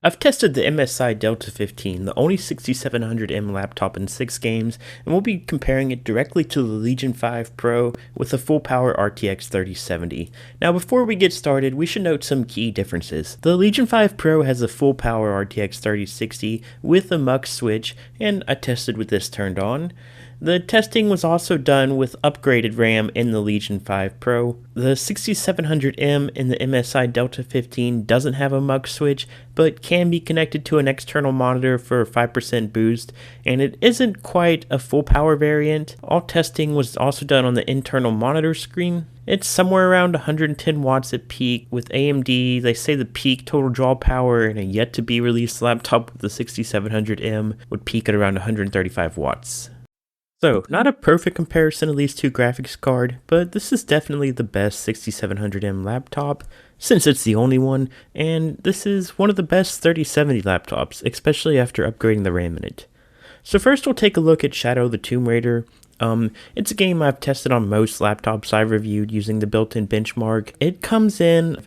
I've tested the MSI Delta 15, the only 6700M laptop in 6 games, and we'll be comparing it directly to the Legion 5 Pro with a full power RTX 3070. Now before we get started, we should note some key differences. The Legion 5 Pro has a full power RTX 3060 with a mux switch, and I tested with this turned on. The testing was also done with upgraded RAM in the Legion 5 Pro. The 6700M in the MSI Delta 15 doesn't have a mux switch, but can be connected to an external monitor for a 5% boost, and it isn't quite a full power variant. All testing was also done on the internal monitor screen. It's somewhere around 110 watts at peak. With AMD, they say the peak total draw power in a yet to be released laptop with the 6700M would peak at around 135 watts. So, not a perfect comparison of these two graphics cards, but this is definitely the best 6700M laptop, since it's the only one, and this is one of the best 3070 laptops, especially after upgrading the RAM in it. So first we'll take a look at Shadow the Tomb Raider. It's a game I've tested on most laptops I've reviewed using the built-in benchmark. It comes in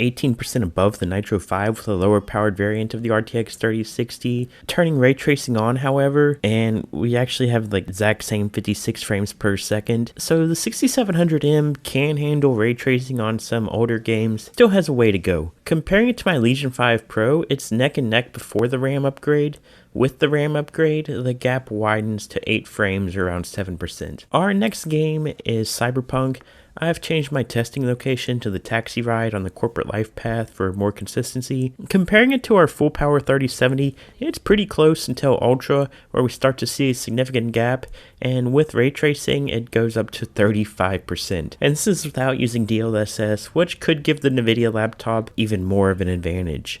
18% above the Nitro 5 with a lower powered variant of the RTX 3060. Turning ray tracing on, however, and we actually have the exact same 56 frames per second. So the 6700M can handle ray tracing on some older games, still has a way to go. Comparing it to my Legion 5 Pro, it's neck and neck before the RAM upgrade. With the RAM upgrade, the gap widens to 8 frames or around 7%. Our next game is CyberPunk. I've changed my testing location to the taxi ride on the corporate life path for more consistency. Comparing it to our full power 3070, it's pretty close until Ultra, where we start to see a significant gap, and with ray tracing, it goes up to 35%. And this is without using DLSS, which could give the NVIDIA laptop even more of an advantage.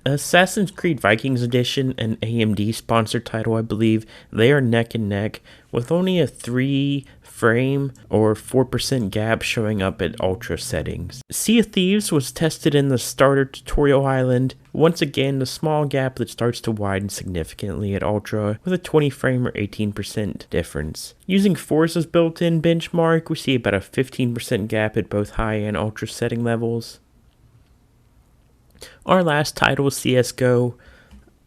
Assassin's Creed Vikings Edition, an AMD sponsored title I believe, they are neck and neck with only a 3 frame or 4% gap showing up at ultra settings. Sea of Thieves was tested in the starter tutorial island. Once again, the small gap that starts to widen significantly at ultra with a 20 frame or 18% difference. Using Forza's built-in benchmark, we see about a 15% gap at both high and ultra setting levels. Our last title is CSGO.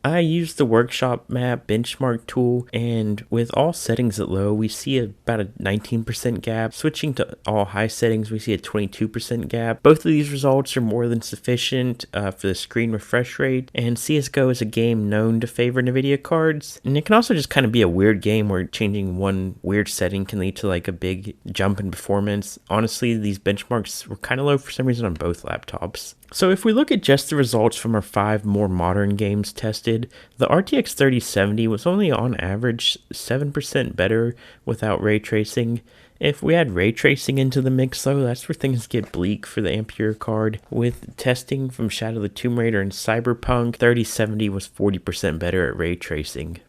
I used the workshop map benchmark tool, and with all settings at low, we see about a 19% gap. Switching to all high settings, we see a 22% gap. Both of these results are more than sufficient for the screen refresh rate, and CSGO is a game known to favor NVIDIA cards, and it can also just kind of be a weird game where changing one weird setting can lead to like a big jump in performance. Honestly, these benchmarks were kind of low for some reason on both laptops. So if we look at just the results from our 5 more modern games tested, the RTX 3070 was only on average 7% better without ray tracing. If we add ray tracing into the mix though, that's where things get bleak for the Ampere card. With testing from Shadow the Tomb Raider and CyberPunk, 3070 was 40% better at ray tracing.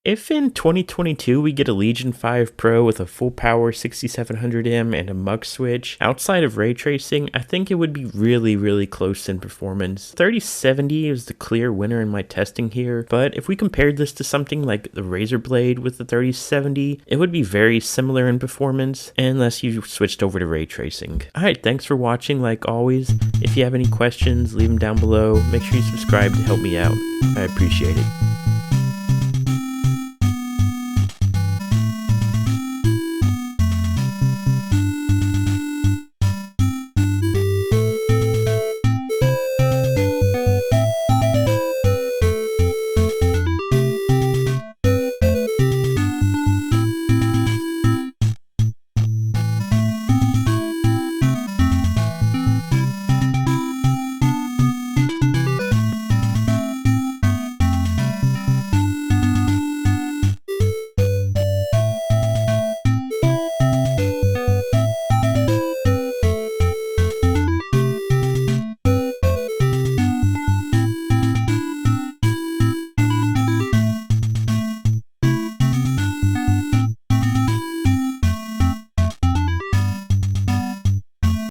If in 2022 we get a Legion 5 Pro with a full power 6700M and a mux switch, outside of ray tracing, I think it would be really close in performance. 3070 is the clear winner in my testing here, but if we compared this to something like the Razer Blade with the 3070, it would be very similar in performance, unless you switched over to ray tracing. Alright, thanks for watching like always. If you have any questions, leave them down below. Make sure you subscribe to help me out. I appreciate it.